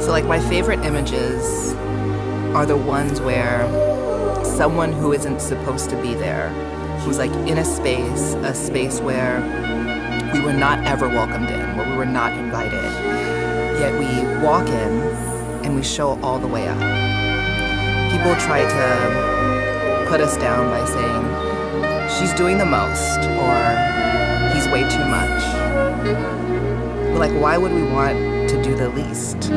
So like my favorite images are the ones where someone who isn't supposed to be there, who's like in a space where we were not ever welcomed in, where we were not invited, yet we walk in and we show all the way up. People try to put us down by saying, she's doing the most, or he's way too much. But like, why would we want to do the least?